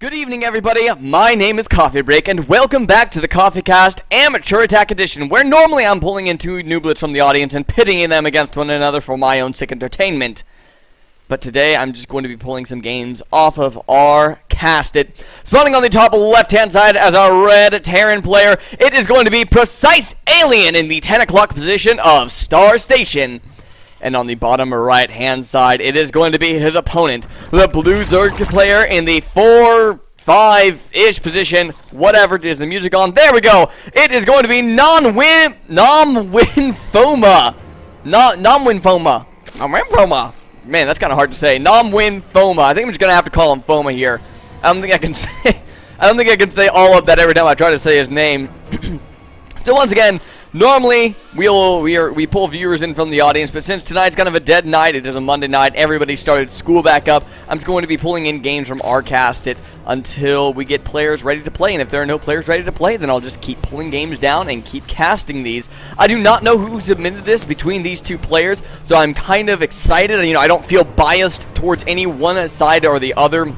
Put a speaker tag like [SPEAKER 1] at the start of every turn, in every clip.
[SPEAKER 1] Good evening, everybody. My name is Coffee Break, and welcome back to the Coffee Cast Amateur Attack Edition, where normally I'm pulling in two nooblets from the audience and pitting them against one another for my own sick entertainment. But today, I'm just going to be pulling some games off of our Casted. Spawning on the top left-hand side as our red Terran player, it is going to be PreciseAlien in the 10 o'clock position of Star Station. And on the bottom right-hand side, it is going to be his opponent, the blue Zerg player in the 4-5-ish position. Whatever it is, the music on. There we go. It is going to be NomWinPhoma. NomWinPhoma. Man, that's kind of hard to say. NomWinPhoma. I think I'm just going to have to call him Foma here. I don't think I can say all of that every time I try to say his name. So once again, normally, we pull viewers in from the audience, but since tonight's kind of a dead night, it is a Monday night, everybody started school back up, I'm just going to be pulling in games from our Casted until we get players ready to play, and if there are no players ready to play, then I'll just keep pulling games down and keep casting these. I do not know who submitted this between these two players, so I'm kind of excited. You know, I don't feel biased towards any one side or the other.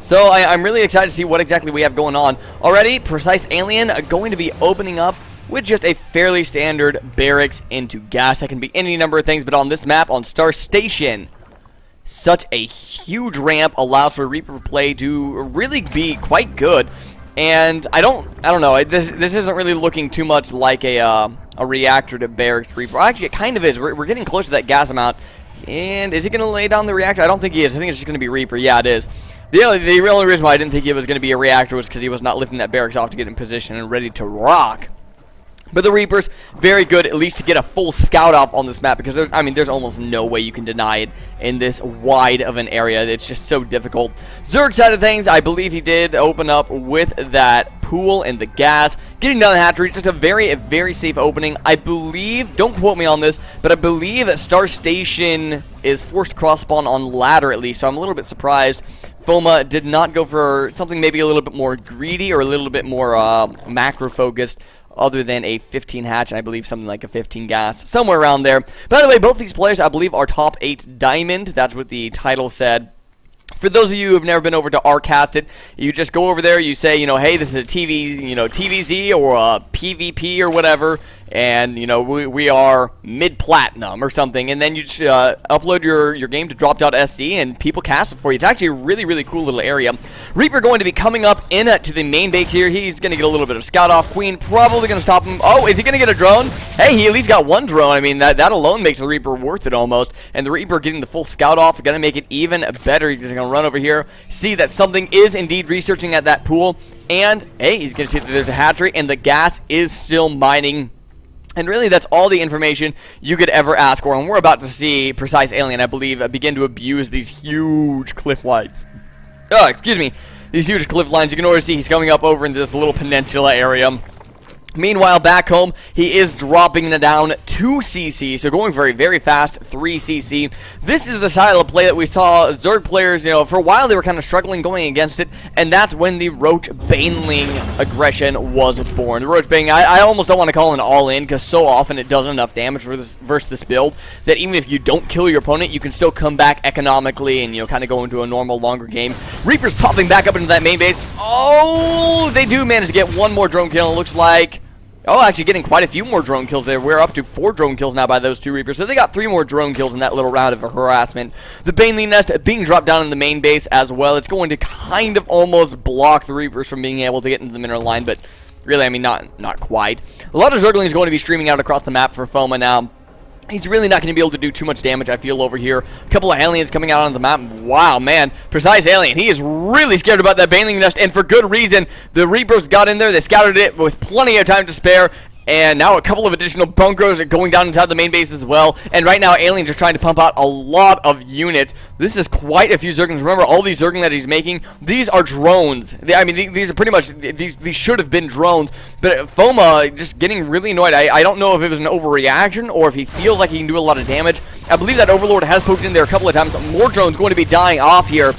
[SPEAKER 1] So I'm really excited to see what exactly we have going on. Already, PreciseAlien going to be opening up with just a fairly standard barracks into gas. That can be any number of things, but on this map, on Star Station, such a huge ramp allows for Reaper play to really be quite good. And I don't know. This isn't really looking too much like a reactor to barracks Reaper. Actually, it kind of is. We're getting close to that gas amount. And is he going to lay down the reactor? I don't think he is. I think it's just going to be Reaper. Yeah, it is. The only reason why I didn't think it was going to be a reactor was because he was not lifting that barracks off to get in position and ready to rock. But the Reapers, very good, at least to get a full scout off on this map, because there's almost no way you can deny it in this wide of an area. It's just so difficult. Zerg side of things, I believe he did open up with that pool and the gas. Getting down the hatchery, just a very safe opening. I believe, don't quote me on this, but I believe that Star Station is forced cross spawn on ladder at least, so I'm a little bit surprised Foma did not go for something maybe a little bit more greedy or a little bit more macro focused, other than a 15 hatch, and I believe something like a 15 gas, somewhere around there. By the way, both these players, I believe, are top 8 diamond. That's what the title said. For those of you who have never been over to our Casted, you just go over there, you say, hey, this is a TvZ or a PvP or whatever, and, we are mid-platinum or something, and then you just upload your game to drop.sc, and people cast it for you. It's actually a really cool little area. Reaper going to be coming up to the main base here. He's going to get a little bit of scout off. Queen probably going to stop him. Oh, is he going to get a drone? Hey, he at least got one drone. I mean, that alone makes the Reaper worth it almost, and the Reaper getting the full scout off is going to make it even better. He's going to run over here, see that something is indeed researching at that pool, and, hey, he's going to see that there's a hatchery, and the gas is still mining. And really, that's all the information you could ever ask for. And we're about to see PreciseAlien, I believe, begin to abuse these huge cliff lines. Oh, excuse me. These huge cliff lines. You can already see he's coming up over into this little peninsula area. Meanwhile, back home, he is dropping it down 2 CC, so going very fast, 3 CC. This is the style of play that we saw Zerg players, for a while they were kind of struggling going against it, and that's when the Roach Baneling aggression was born. The Roach Baneling, I almost don't want to call it an all-in, because so often it does enough damage for this versus this build, that even if you don't kill your opponent, you can still come back economically and, kind of go into a normal, longer game. Reaper's popping back up into that main base. Oh, they do manage to get one more drone kill, it looks like. Oh, actually getting quite a few more drone kills there. We're up to 4 drone kills now by those 2 Reapers. So they got 3 more drone kills in that little round of harassment. The Baneling nest being dropped down in the main base as well. It's going to kind of almost block the Reapers from being able to get into the mineral line, but really, not quite. A lot of Zerglings going to be streaming out across the map for Foma now. He's really not going to be able to do too much damage, I feel, over here. A couple of aliens coming out on the map. Wow, man. PreciseAlien, he is really scared about that Baneling nest, and for good reason. The Reapers got in there. They scouted it with plenty of time to spare. And now a couple of additional bunkers are going down inside the main base as well. And right now, aliens are trying to pump out a lot of units. This is quite a few Zerglings. Remember, all these Zerglings that he's making, these are drones. These are pretty much, these should have been drones. But Foma just getting really annoyed. I don't know if it was an overreaction or if he feels like he can do a lot of damage. I believe that Overlord has poked in there a couple of times. More drones going to be dying off here.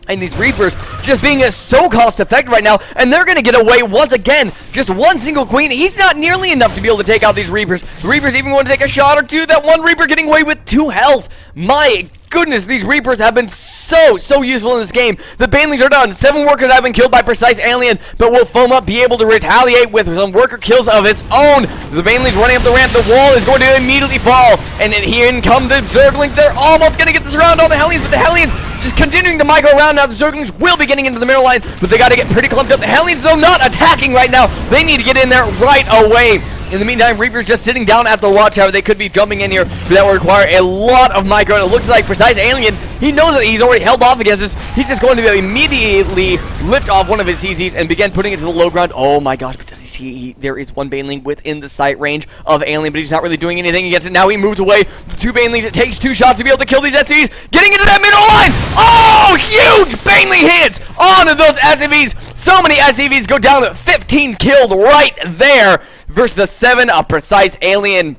[SPEAKER 1] And these Reapers just being so cost-effective right now, and they're going to get away once again. Just one single Queen. He's not nearly enough to be able to take out these Reapers. The Reapers even going to take a shot or two. That one Reaper getting away with 2 health. My goodness, these Reapers have been so useful in this game. The banelings are done. 7 workers have been killed by PreciseAlien, but will Foma be able to retaliate with some worker kills of its own? The banelings running up the ramp. The wall is going to immediately fall, and here in come the Zerglings. They're almost going to get this around all the Hellions, but the Hellions just continuing to micro around. Now the Zerglings will be getting into the middle line, but they got to get pretty clumped up. The Hellions, though, not attacking right now. They need to get in there right away. In the meantime, Reaper's just sitting down at the watchtower. They could be jumping in here, but that will require a lot of micro. And it looks like PreciseAlien, he knows that he's already held off against this. He's just going to immediately lift off one of his CZs and begin putting it to the low ground. Oh my gosh, but does he see there is one baneling within the sight range of Alien, but he's not really doing anything against it. Now he moves away. The 2 banelings, it takes 2 shots to be able to kill these SCVs. Getting into that middle line. Oh, huge baneling hits onto those SCVs. So many SCVs go down, 15 killed right there versus the 7 of PreciseAlien.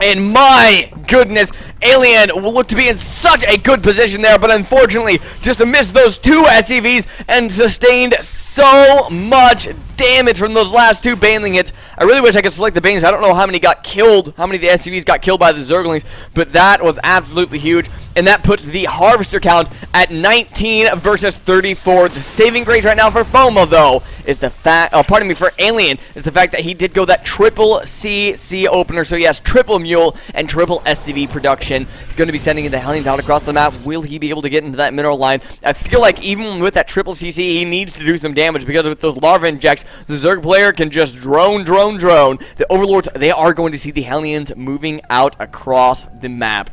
[SPEAKER 1] And my goodness, Alien will look to be in such a good position there, but unfortunately, just to miss those 2 SCVs and sustained so much damage from those last 2 baneling hits. I really wish I could select the banelings. I don't know how many got killed, how many of the SCVs got killed by the Zerglings, but that was absolutely huge. And that puts the Harvester count at 19 versus 34. The saving grace right now for Foma, though, is the fact, for Alien, is the fact that he did go that triple CC opener. So he has triple Mule and triple SCV production. He's going to be sending the Hellions out across the map. Will he be able to get into that middle line? I feel like even with that triple CC, he needs to do some damage, because with those larva injects, the Zerg player can just drone. The Overlords, they are going to see the Hellions moving out across the map.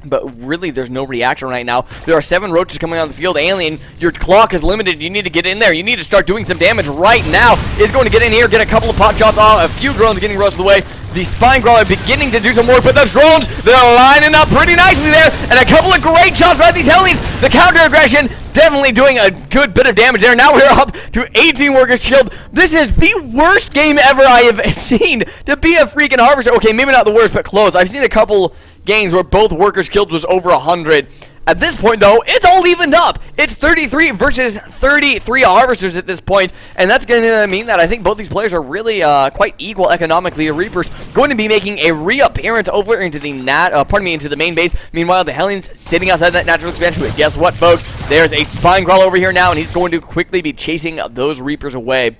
[SPEAKER 1] But really, there's no reaction right now. There are 7 roaches coming on the field. Alien, your clock is limited. You need to get in there. You need to start doing some damage right now. Is going to get in here, get a couple of pot shots off, a few drones getting rushed away. The Spine Crawler beginning to do some work, but those drones, they're lining up pretty nicely there. And a couple of great shots by these Hellions. The counter aggression definitely doing a good bit of damage there. Now we're up to 18 workers killed. This is the worst game ever I have seen to be a freaking Harvester. Okay, maybe not the worst, but close. I've seen a couple games where both workers killed was over 100. At this point, though, it's all evened up. It's 33 versus 33 Harvesters at this point, and that's going to mean that I think both these players are really quite equal economically. The Reapers going to be making a reappearance over into the into the main base. Meanwhile, the Hellions sitting outside that natural expansion. But guess what, folks? There's a Spine Crawler over here now, and he's going to quickly be chasing those Reapers away.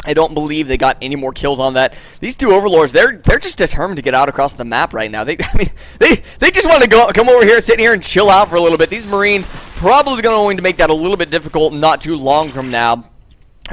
[SPEAKER 1] I don't believe they got any more kills on that. These 2 Overlords, they're just determined to get out across the map right now. They just want to come over here, sit here, and chill out for a little bit. These Marines probably going to make that a little bit difficult not too long from now.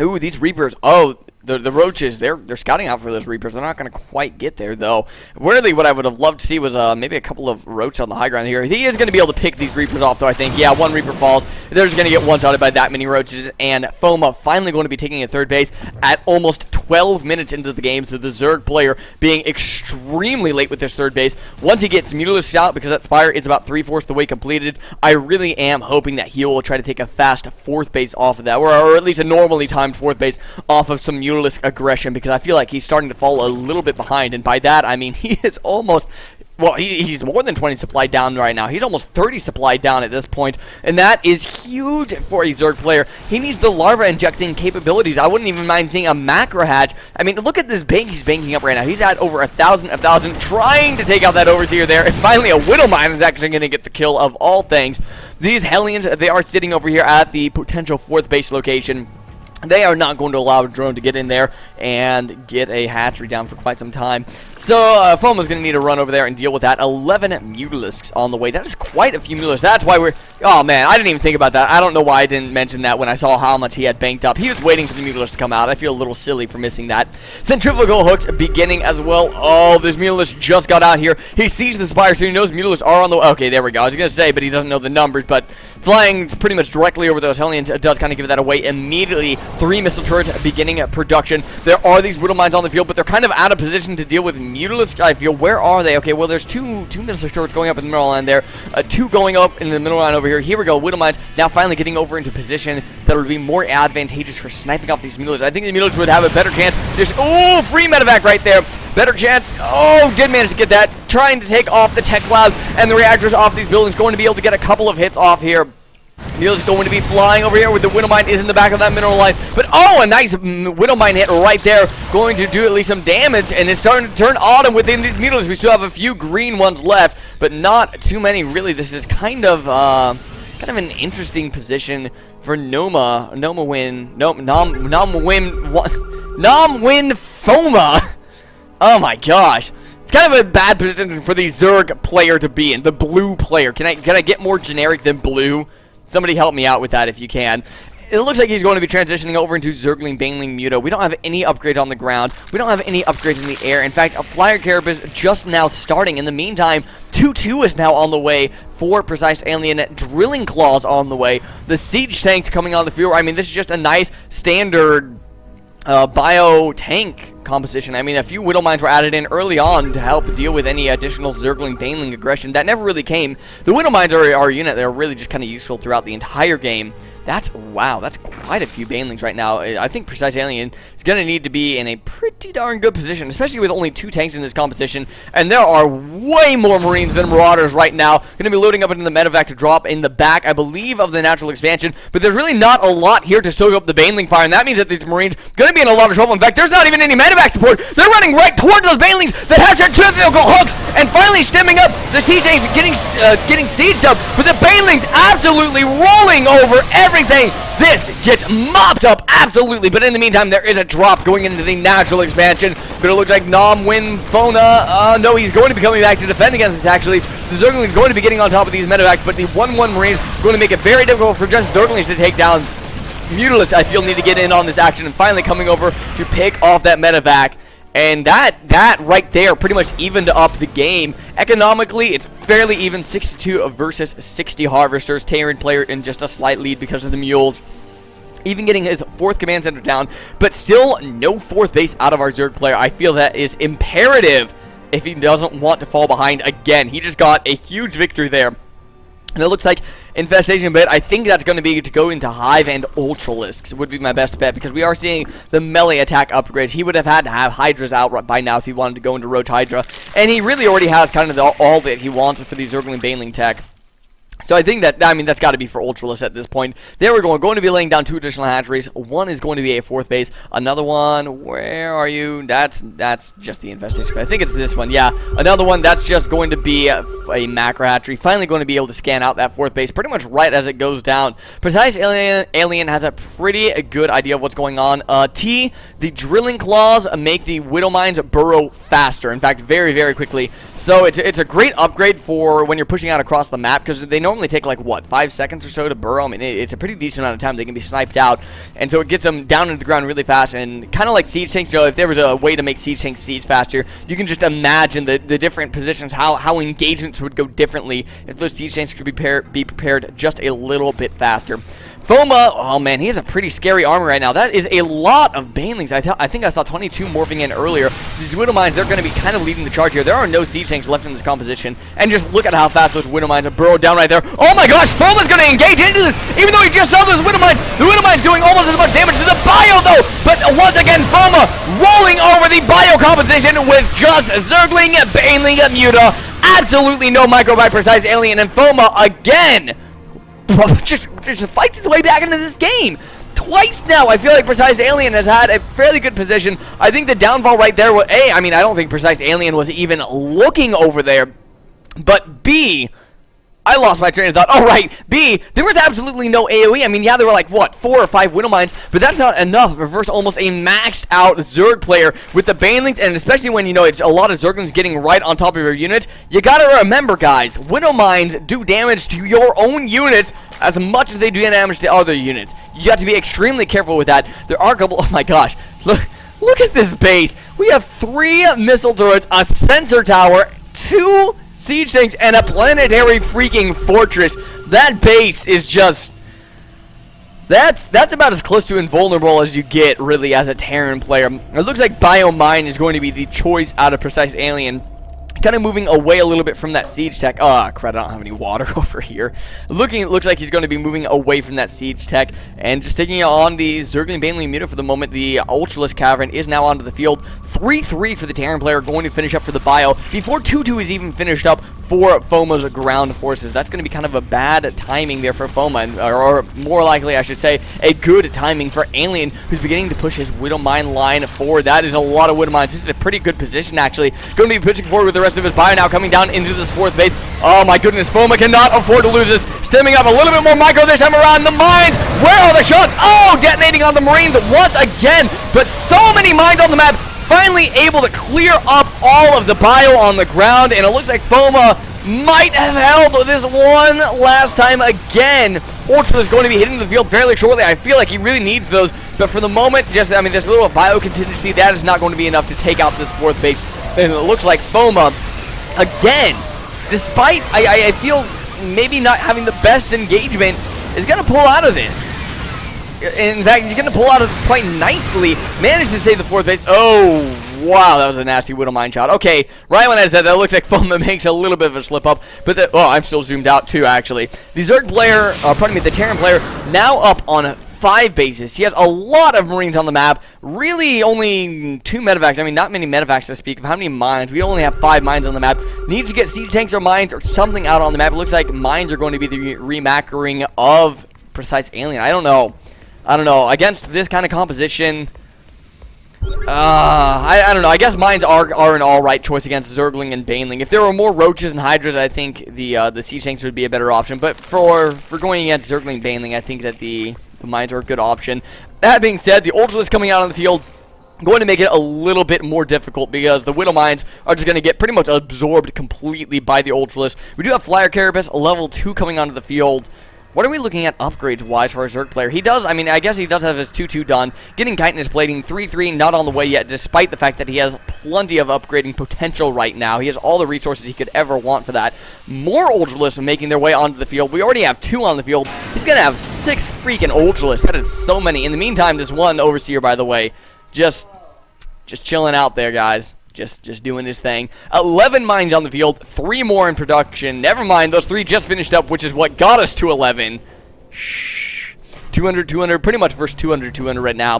[SPEAKER 1] Ooh, these Reapers. Oh, the roaches, they're scouting out for those Reapers. They're not going to quite get there, though. Really, what I would have loved to see was maybe a couple of roaches on the high ground here. He is going to be able to pick these Reapers off, though, I think. Yeah, 1 Reaper falls. They're just going to get one-shotted by that many roaches. And Foma finally going to be taking a 3rd base at almost 12 minutes into the game. So the Zerg player being extremely late with this 3rd base. Once he gets Mutalisk out, because that Spire is about 3/4 the way completed, I really am hoping that he will try to take a fast 4th base off of that, or at least a normally timed 4th base off of some Mutalisk aggression, because I feel like he's starting to fall a little bit behind. And by that, I mean he is almost... Well, he's more than 20 supply down right now. He's almost 30 supply down at this point, and that is huge for a Zerg player. He needs the larva injecting capabilities. I wouldn't even mind seeing a macro hatch. I mean, look at this bank he's banking up right now. He's at over 1,000, trying to take out that Overseer there, and finally a Widowmine is actually going to get the kill of all things. These Hellions, they are sitting over here at the potential 4th base location. They are not going to allow a drone to get in there and get a hatchery down for quite some time. So, Foma's going to need to run over there and deal with that. 11 Mutalisks on the way. That is quite a few Mutalisks. That's why we're... Oh, man, I didn't even think about that. I don't know why I didn't mention that when I saw how much he had banked up. He was waiting for the Mutalisks to come out. I feel a little silly for missing that. Then triple goal hooks beginning as well. Oh, this Mutalisk just got out here. He sees the Spire, so he knows Mutalisks are on the way. Okay, there we go. I was going to say, but he doesn't know the numbers, but flying pretty much directly over those Hellions does kind of give that away immediately. 3 missile turrets beginning production. There are these Widow Mines on the field, but they're kind of out of position to deal with Mutalisk, I feel. Where are they? Okay, well, there's two missile turrets going up in the middle line there. 2 going up in the middle line over here. Here we go. Widow Mines now finally getting over into position that would be more advantageous for sniping off these Mutalisks. I think the Mutalisks would have a better chance. Just, oh, free medevac right there. Better chance. Oh, did manage to get that. Trying to take off the tech labs and the reactors off these buildings. Going to be able to get a couple of hits off here. Neil's going to be flying over here with the Widow Mine is in the back of that mineral line. But oh, a nice Widow Mine hit right there. Going to do at least some damage. And it's starting to turn autumn within these Mutilas. We still have a few green ones left, but not too many really. This is kind of an interesting position for NomWinPhoma. Oh my gosh. It's kind of a bad position for the Zerg player to be in, the blue player. Can I get more generic than blue? Somebody help me out with that if you can. It looks like he's going to be transitioning over into Zergling, Baneling, Muto. We don't have any upgrades on the ground. We don't have any upgrades in the air. In fact, a Flyer Carapace just now starting. In the meantime, 2-2 is now on the way for PreciseAlien. Drilling Claws on the way. The Siege Tanks coming on the field. I mean, this is just a nice standard bio tank composition. I mean, a few Widow Mines were added in early on to help deal with any additional Zergling, Baneling aggression. That never really came. The Widow Mines are a unit that are really just kind of useful throughout the entire game. Wow, that's quite a few Banelings right now. I think PreciseAlien is going to need to be in a pretty darn good position, especially with only 2 tanks in this competition. And there are way more Marines than Marauders right now. Going to be loading up into the medevac to drop in the back, I believe, of the natural expansion. But there's really not a lot here to soak up the Baneling fire, and that means that these Marines are going to be in a lot of trouble. In fact, there's not even any medevac support. They're running right towards those Banelings that has their 2 vehicle hooks, and finally stemming up. The siege tanks getting sieged up, but the Banelings absolutely rolling over everything. This gets mopped up, absolutely. But in the meantime, there is a drop going into the natural expansion. But it looks like NomWinPhoma, no, he's going to be coming back to defend against this, actually. The Zerglings going to be getting on top of these medevacs, but the 1-1 Marines going to make it very difficult for just Zerglings to take down. Mutalists, I feel, need to get in on this action, and finally coming over to pick off that medevac. And that right there pretty much evened up the game. Economically, it's fairly even, 62 versus 60 Harvesters. Terran player in just a slight lead because of the Mules. Even getting his 4th command center down, but still no 4th base out of our Zerg player. I feel that is imperative if he doesn't want to fall behind again. He just got a huge victory there. And it looks like Infestation bit, I think that's going to be to go into Hive and Ultralisks would be my best bet, because we are seeing the melee attack upgrades. He would have had to have Hydras out by now if he wanted to go into Roach Hydra, and he really already has kind of all that he wants for the Zergling Baneling tech. So I think that, I mean, that's got to be for Ultralisk at this point. There we're going to be laying down 2 additional hatcheries. One is going to be a 4th base. Another one, where are you? That's just the Infestation. I think it's this one, yeah. Another one, that's just going to be a macro hatchery. Finally going to be able to scan out that 4th base pretty much right as it goes down. PreciseAlien has a pretty good idea of what's going on. The Drilling Claws make the Widow Mines burrow faster. In fact, very, very quickly. So it's a great upgrade for when you're pushing out across the map, because they normally take like, what, 5 seconds or so to burrow. I mean, it's a pretty decent amount of time they can be sniped out, and so it gets them down into the ground really fast. And kind of like siege tanks, you know, if there was a way to make siege tanks siege faster, you can just imagine the different positions, how engagements would go differently if those siege tanks could be prepared just a little bit faster. Phoma, oh man, he has a pretty scary army right now. That is a lot of Banelings. I think I saw 22 morphing in earlier. These Widow Mines, they're going to be kind of leading the charge here. There are no siege tanks left in this composition. And just look at how fast those Widow Mines have burrowed down right there. Oh my gosh, Phoma's going to engage into this, even though he just saw those Widow Mines. The Widow Mines doing almost as much damage to the bio, though. But once again, Phoma rolling over the bio composition with just Zergling, Baneling, Muta. Absolutely no micro by PreciseAlien, and Phoma again just fights his way back into this game. Twice now, I feel like PreciseAlien has had a fairly good position. I think the downfall right there was, A, I mean, I don't think PreciseAlien was even looking over there. But B, I lost my train of thought. Oh, right. B, there was absolutely no AoE. I mean, yeah, there were like, what, 4 or 5 Widow Mines, but that's not enough to reverse almost a maxed out Zerg player with the Banelings, and especially when, you know, it's a lot of Zerglings getting right on top of your unit. You gotta remember, guys, Widow Mines do damage to your own units as much as they do damage to other units. You have to be extremely careful with that. There are a couple, oh my gosh, look at this base. We have 3 missile turrets, a sensor tower, 2 siege tanks, and a planetary freaking fortress. That base is just, that's about as close to invulnerable as you get, really, as a Terran player. It looks like Biomine is going to be the choice out of PreciseAlien. kind of moving away a little bit from that siege tech. Oh, crap, I don't have any water over here. It looks like he's going to be moving away from that siege tech and just taking on the Zergling Baneling Muta for the moment. The Ultralisk Cavern is now onto the field. 3-3 for the Terran player, going to finish up for the bio before 2-2 is even finished up for Foma's ground forces. That's going to be kind of a bad timing there for Foma, or more likely, I should say, a good timing for Alien, who's beginning to push his Widow Mine line forward. That is a lot of Widow Mines. This is a pretty good position, actually. Going to be pushing forward with the rest of his bio now, coming down into this 4th base. Oh my goodness, Foma cannot afford to lose this. Stemming up a little bit more micro this time around. The mines, where are the shots? Oh, detonating on the Marines once again, but so many mines on the map. Finally able to clear up all of the bio on the ground, and it looks like Foma might have held this one last time again. Ultra is going to be hitting the field fairly shortly. I feel like he really needs those, but for the moment, just, I mean, this little bio contingency, that is not going to be enough to take out this 4th base, and it looks like Foma, again, despite, I feel, maybe not having the best engagement, is going to pull out of this. In fact, he's going to pull out of this quite nicely. Managed to save the 4th base. Oh, wow, that was a nasty Widow Mine shot. Okay, right when I said that, it looks like Foma makes a little bit of a slip up. But oh, I'm still zoomed out too, actually. The Zerg player, the Terran player, now up on 5 bases. He has a lot of Marines on the map. Really only 2 medevacs. I mean, not many medevacs to speak of. How many mines? We only have 5 mines on the map. Needs to get siege tanks or mines or something out on the map. It looks like mines are going to be the remacking of PreciseAlien. I don't know. Against this kind of composition, I don't know. I guess mines are an alright choice against Zergling and Baneling. If there were more roaches and hydras, I think the siege tanks would be a better option. But for going against Zergling and Baneling, I think that the mines are a good option. That being said, the Ultralisk coming out on the field going to make it a little bit more difficult because the Widow Mines are just going to get pretty much absorbed completely by the Ultralisk. We do have Flyer Carapace, level 2 coming onto the field. What are we looking at upgrades-wise for our Zerg player? He does, I mean, I guess he does have his 2-2 done. Getting Chitinous Plating, 3-3, not on the way yet, despite the fact that he has plenty of upgrading potential right now. He has all the resources he could ever want for that. More Ultralisks making their way onto the field. We already have 2 on the field. He's going to have 6 freaking Ultralisks. That is so many. In the meantime, this one Overseer, by the way, just chilling out there, guys. Just doing his thing. 11 mines on the field, 3 more in production. Never mind, those 3 just finished up, which is what got us to 11. Shh. 200, 200, pretty much versus 200, 200 right now.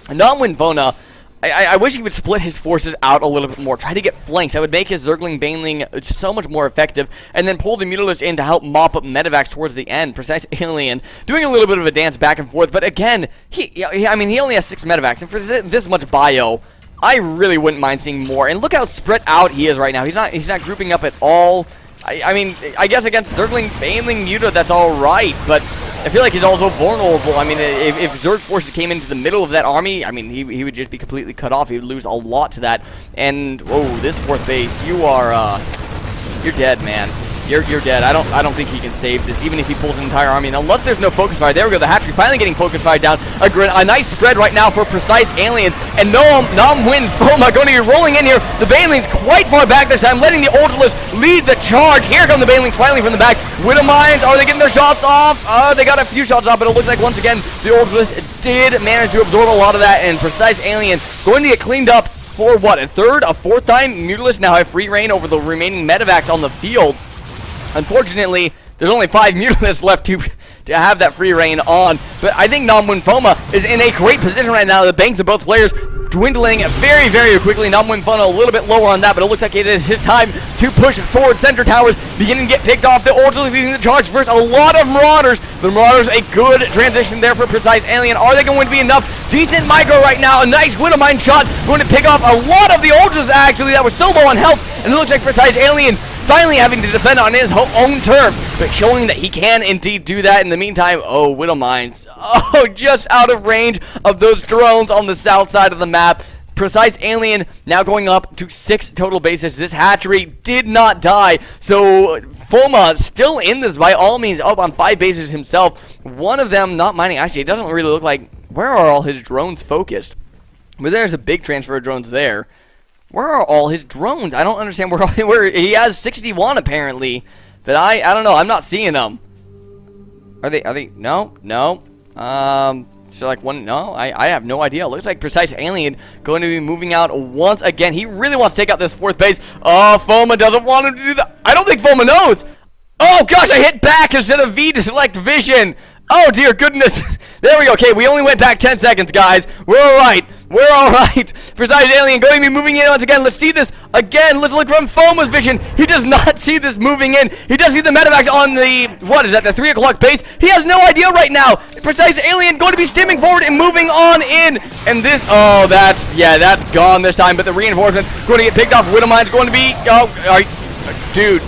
[SPEAKER 1] NomWinPhoma, I wish he would split his forces out a little bit more. Try to get flanks. That would make his Zergling Baneling so much more effective. And then pull the Mutalisk in to help mop up medevacs towards the end. PreciseAlien doing a little bit of a dance back and forth. But again, he only has 6 medevacs. And for this much bio, I really wouldn't mind seeing more. And look how spread out he is right now. He's not grouping up at all. I mean, I guess against Zergling Baneling Muta, that's alright, but I feel like he's also vulnerable. I mean, if Zerg forces came into the middle of that army, I mean, he would just be completely cut off. He would lose a lot to that. And, whoa, this 4th base, you're dead, man. You're dead. I don't think he can save this, even if he pulls an entire army. And unless there's no focus fire, there we go. The hatchery finally getting focus fire down. A nice spread right now for PreciseAlien. And NomWinPhoma going to be rolling in here. The Banelings quite far back this time, letting the Ultralisk lead the charge. Here come the Banelings finally from the back. Widow Mines, are they getting their shots off? They got a few shots off, but it looks like once again the Ultralisk did manage to absorb a lot of that. And PreciseAlien going to get cleaned up for what, a 4th time? Mutalisk now have free reign over the remaining medevacs on the field. Unfortunately, there's only 5 Mutalisks left to have that free reign on. But I think NomWinPhoma is in a great position right now. The banks of both players dwindling very, very quickly. NomWinPhoma a little bit lower on that, but it looks like it is his time to push forward. Center towers beginning to get picked off. The Ultralisk leading the charge first. A lot of Marauders. The Marauders, a good transition there for PreciseAlien. Are they going to be enough? Decent micro right now. A nice Widow Mine shot. Going to pick off a lot of the Ultras, actually, that was so low on health. And it looks like PreciseAlien finally having to defend on his own turf, but showing that he can indeed do that. In the meantime, oh, Widow Mines, oh, just out of range of those drones on the south side of the map. PreciseAlien now going up to 6 total bases. This hatchery did not die, so Phoma still in this by all means, up on 5 bases himself. One of them not mining. Actually, it doesn't really look like, where are all his drones focused? But there's a big transfer of drones there. Where are all his drones? I don't understand where he has 61 apparently, but I don't know. I'm not seeing them. Are they? No. Is there like one? No, I have no idea. Looks like PreciseAlien going to be moving out once again. He really wants to take out this 4th base. Oh, Phoma doesn't want him to do that. I don't think Phoma knows. Oh gosh, I hit back instead of V to select vision. Oh dear goodness. There we go. Okay, we only went back 10 seconds, guys. We're alright. We're alright. PreciseAlien going to be moving in once again. Let's see this again. Let's look from Phoma's vision. He does not see this moving in. He does see the medevacs on the, what is that, the 3 o'clock base. He has no idea right now. PreciseAlien going to be stimming forward and moving on in. And this, oh, that's gone this time. But the reinforcements going to get picked off. Widowmine's going to be, dude,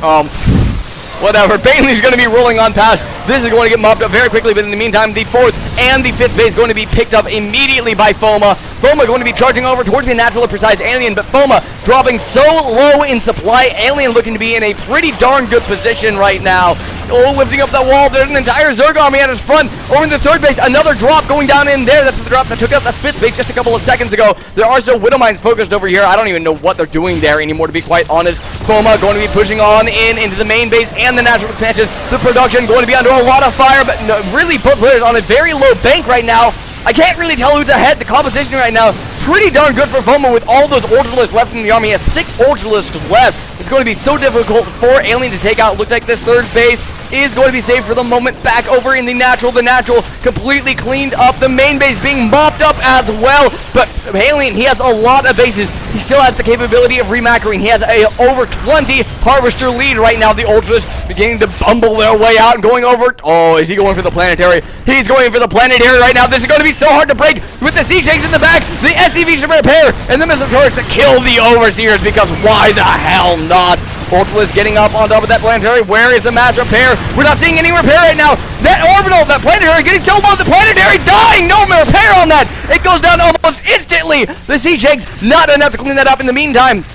[SPEAKER 1] whatever. Bailey's going to be rolling on past. This is going to get mopped up very quickly, but in the meantime, the 4th and the 5th base going to be picked up immediately by Phoma. Phoma going to be charging over towards the natural of PreciseAlien, but Phoma dropping so low in supply. Alien looking to be in a pretty darn good position right now. Oh, lifting up that wall. There's an entire Zerg army at his front. Over in the 3rd base, another drop going down in there. That's the drop that took out the 5th base just a couple of seconds ago. There are still Widowmines focused over here. I don't even know what they're doing there anymore, to be quite honest. Phoma going to be pushing on into the main base and the natural expansion. The production going to be under a lot of fire, but no, really both players on a very low bank right now. I can't really tell who's ahead. The composition right now, pretty darn good for Phoma with all those Ultralists left in the army. He has 6 Ultralists left. It's going to be so difficult for Alien to take out. Looks like this 3rd base is going to be saved for the moment. Back over in the natural. The natural completely cleaned up. The main base being mopped up as well. But Alien, he has a lot of bases. He still has the capability of remacking. He has a over 20 harvester lead right now. The Ultras beginning to bumble their way out and going over. Oh, is he going for the planetary? He's going for the planetary right now. This is going to be so hard to break with the siege tanks in the back. The SCV should repair and the missile turrets to kill the overseers, because why the hell not? Ultralisk getting up on top of that planetary. Where is the mass repair? We're not seeing any repair right now. That orbital, that planetary getting so low. The planetary dying. No repair on that. It goes down almost instantly. The siege tanks not enough to clean that up. In the meantime,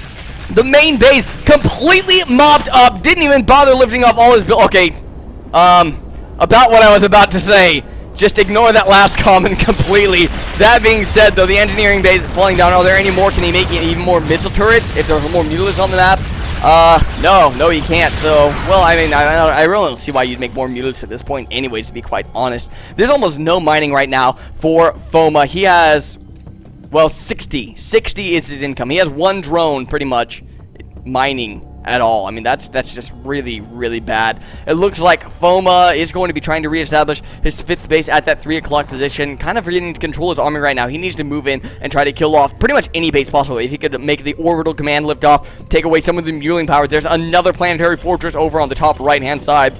[SPEAKER 1] the main base completely mopped up. Didn't even bother lifting up all his okay. About what I was about to say. Just ignore that last comment completely. That being said, though, the engineering base is falling down. Are there any more? Can he make even more missile turrets if there are more mutalisks on the map? No, he can't. So, well, I mean, I really don't see why you'd make more mutalisks at this point anyways, to be quite honest. There's almost no mining right now for Phoma. He has, well, 60 is his income. He has 1 drone, pretty much, mining at all. I mean, that's just really, really bad. It looks like Phoma is going to be trying to reestablish his 5th base at that 3 o'clock position, kind of forgetting to control his army right now. He needs to move in and try to kill off pretty much any base possible. If he could make the orbital command lift off, take away some of the muling power. There's another planetary fortress over on the top right-hand side.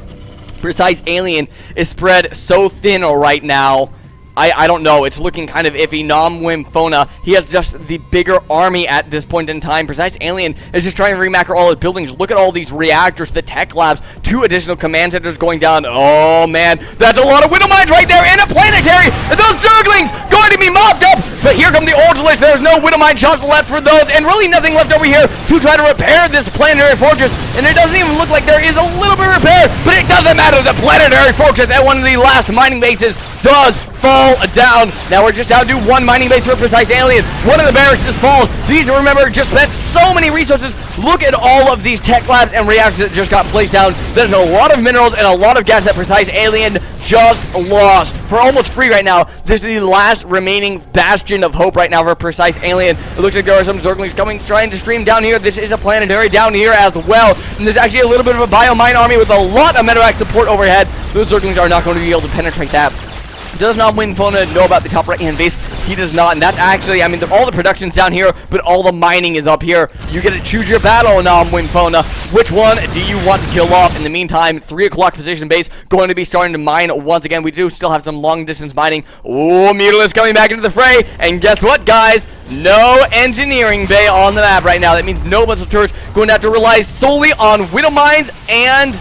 [SPEAKER 1] PreciseAlien is spread so thin right now. I don't know. It's looking kind of iffy. NomWinPhoma, he has just the bigger army at this point in time. PreciseAlien is just trying to remacro all his buildings. Look at all these reactors, the tech labs, 2 additional command centers going down. Oh, man. That's a lot of Widowmines right there and a planetary. And those Zerglings going to be mopped up. But here come the Ultralists. There's no Widowmine shots left for those. And really nothing left over here to try to repair this planetary fortress. And it doesn't even look like there is a little bit of repair. But it doesn't matter. The planetary fortress at one of the last mining bases does fall down. Now we're just down to 1 mining base for PreciseAlien. One of the barracks is full. These, remember, just spent so many resources. Look at all of these tech labs and reactors that just got placed down. There's a lot of minerals and a lot of gas that PreciseAlien just lost for almost free right now. This is the last remaining bastion of hope right now for PreciseAlien. It looks like there are some Zerglings trying to stream down here. This is a planetary down here as well. And there's actually a little bit of a biomine army with a lot of medevac support overhead. Those Zerglings are not going to be able to penetrate that. Does NomWinPhoma know about the top right-hand base? He does not, and that's actually, I mean, all the production's down here, but all the mining is up here. You get to choose your battle, NomWinPhoma. Which one do you want to kill off? In the meantime, 3 o'clock position base going to be starting to mine once again. We do still have some long-distance mining. Oh, Mutalisk coming back into the fray, and guess what, guys? No engineering bay on the map right now. That means no missile turrets. Going to have to rely solely on Widowmines and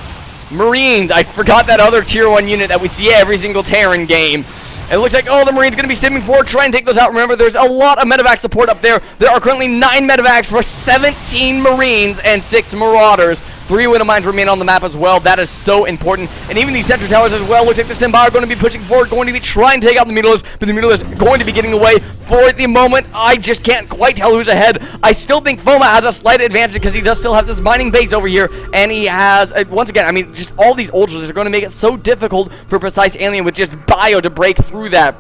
[SPEAKER 1] Marines. I forgot that other tier 1 unit that we see every single Terran game. It looks like, oh, the Marines going to be stimming forward, try and take those out. Remember, there's a lot of medevac support up there. There are currently 9 medevacs for 17 Marines and 6 Marauders. 3 Widowmines remain on the map as well. That is so important. And even these sentry towers as well. Looks like the Stimbar are going to be pushing forward, going to be trying to take out the Mutalisks, but the Mutalisks going to be getting away for the moment. I just can't quite tell who's ahead. I still think Phoma has a slight advantage because he does still have this mining base over here, and he has, once again, I mean, just all these Ultras are going to make it so difficult for PreciseAlien with just bio to break through that.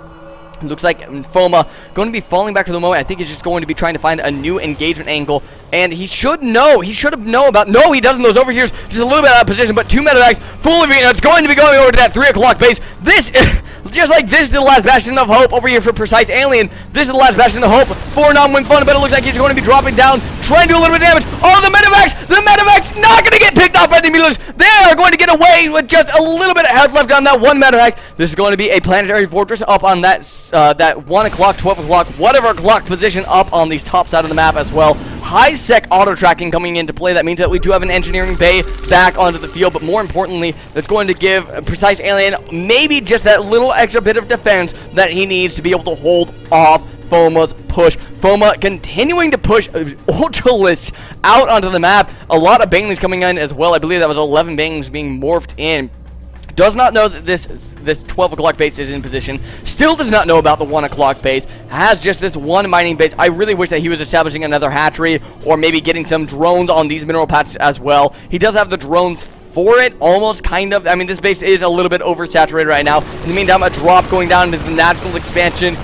[SPEAKER 1] Looks like NomWinPhoma going to be falling back for the moment. I think he's just going to be trying to find a new engagement angle. And he should know. He should have known about. No, he doesn't. Those overseers just a little bit out of position. But 2 medevacs full of units going to be going over to that 3 o'clock base. This just like this is the last bastion of hope over here for PreciseAlien. This is the last bastion of hope for NomWinPhoma. But it looks like he's going to be dropping down, trying to do a little bit of damage. Oh, the medevacs! The medevacs not going to get picked off by the mules. They are going to get away with just a little bit of health left on that 1 medevac. This is going to be a planetary fortress up on that that 1 o'clock, 12 o'clock, whatever clock position up on the top side of the map as well. High sec auto tracking coming into play. That means that we do have an engineering bay back onto the field, but more importantly, that's going to give PreciseAlien maybe just that little extra bit of defense that he needs to be able to hold off NomWinPhoma's push. NomWinPhoma continuing to push Ultralists out onto the map. A lot of banelings coming in as well. I believe that was 11 banelings being morphed in. Does not know that this 12 o'clock base is in position. Still does not know about the 1 o'clock base. Has just this 1 mining base. I really wish that he was establishing another hatchery or maybe getting some drones on these mineral patches as well. He does have the drones for it, almost, kind of. I mean, this base is a little bit oversaturated right now. In the meantime, a drop going down into the natural expansion.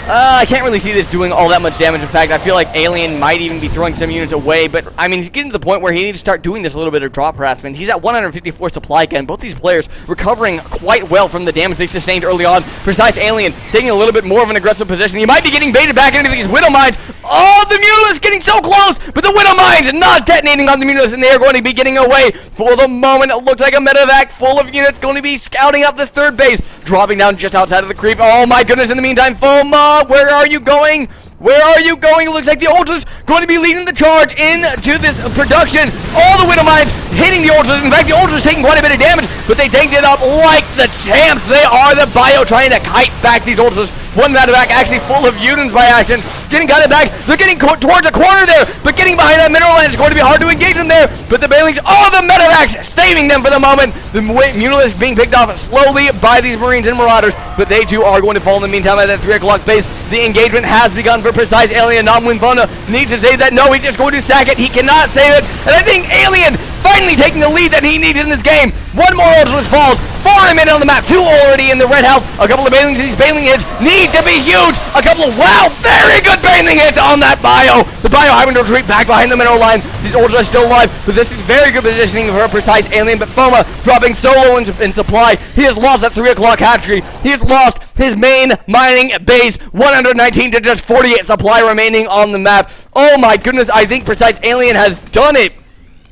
[SPEAKER 1] I can't really see this doing all that much damage. In fact, I feel like Alien might even be throwing some units away. But, I mean, he's getting to the point where he needs to start doing this little bit of drop harassment. He's at 154 supply again. Both these players recovering quite well from the damage they sustained early on. PreciseAlien taking a little bit more of an aggressive position. He might be getting baited back into these Widow Mines. Oh, the Mutalisk getting so close, but the Widow Mines not detonating on the Mutalisk, and they are going to be getting away for the moment. It looks like a medevac full of units going to be scouting out this 3rd base, dropping down just outside of the creep. Oh my goodness, in the meantime, NomWinPhoma, where are you going? Where are you going? It looks like the Ultras going to be leading the charge into this production. All the Widow Mines hitting the Ultras. In fact, the Ultras taking quite a bit of damage, but they tanked it up like the champs. They are the bio trying to kite back these Ultras. 1 medevac actually full of units by action. Getting guided back. They're getting towards a corner there, but getting behind that mineral line is going to be hard to engage them there. But the banelings, the medevacs saving them for the moment. The Mutalisk being picked off slowly by these Marines and Marauders, but they too are going to fall in the meantime at that 3 o'clock base. The engagement has begun for PreciseAlien. NomWinPhoma needs to save that. No, he's just going to sack it. He cannot save it. And I think Alien finally taking the lead that he needs in this game. 1 more Ultralis falls. 4 remaining on the map. 2 already in the red house. A couple of banelings. These baneling hits need to be huge. A couple of, very good baneling hits on that bio. The bio having to retreat back behind the mineral line. These Ultras are still alive, but this is very good positioning for PreciseAlien. But NomWinPhoma dropping so low in supply. He has lost that 3 o'clock hatchery. He has lost his main mining base. 119 to just 48 supply remaining on the map. Oh my goodness, I think PreciseAlien has done it.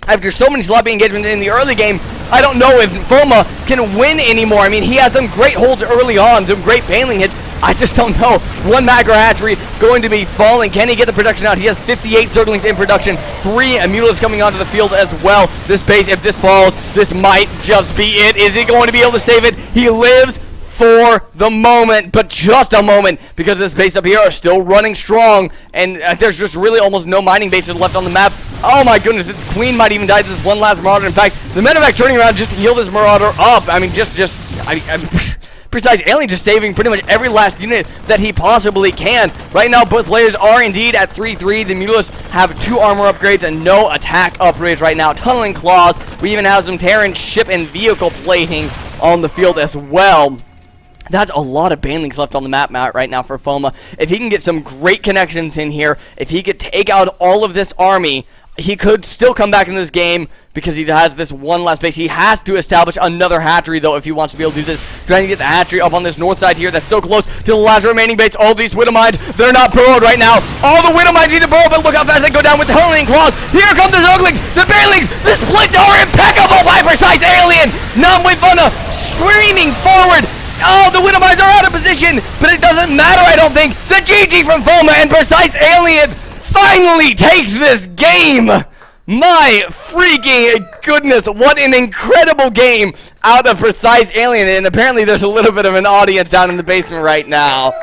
[SPEAKER 1] After so many sloppy engagements in the early game, I don't know if NomWinPhoma can win anymore. I mean, he had some great holds early on, some great baneling hits. I just don't know. 1 macro hatchery going to be falling. Can he get the production out? He has 58 Zerglings in production. 3 Mutalisks coming onto the field as well. This base, if this falls, this might just be it. Is he going to be able to save it? He lives for the moment, but just a moment, because this base up here are still running strong, and there's just really almost no mining bases left on the map. Oh my goodness, this Queen might even die to this 1 last Marauder. In fact, the medevac turning around just to heal this Marauder up. I mean, PreciseAlien just saving pretty much every last unit that he possibly can. Right now, both players are indeed at 3-3. The Mutalisks have 2 armor upgrades and no attack upgrades right now. Tunneling Claws. We even have some Terran ship and vehicle plating on the field as well. That's a lot of banelings left on the map right now for NomWinPhoma. If he can get some great connections in here, if he could take out all of this army, he could still come back in this game because he has this 1 last base. He has to establish another hatchery, though, if he wants to be able to do this. Trying to get the hatchery up on this north side here that's so close to the last remaining base. All these Widow Mines, they're not burrowed right now. All the Widow Mines need to burrow, but look how fast they go down with the Tunneling Claws. Here come the Zerglings, the banelings, the splits are impeccable by PreciseAlien. NomWinPhoma streaming forward. Oh, the Widow Mines are out of position, but it doesn't matter, I don't think. The GG from NomWinPhoma, and PreciseAlien finally takes this game. My freaking goodness, what an incredible game out of PreciseAlien, and apparently there's a little bit of an audience down in the basement right now.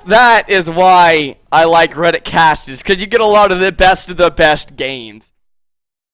[SPEAKER 1] That is why I like Reddit casts, because you get a lot of the best games.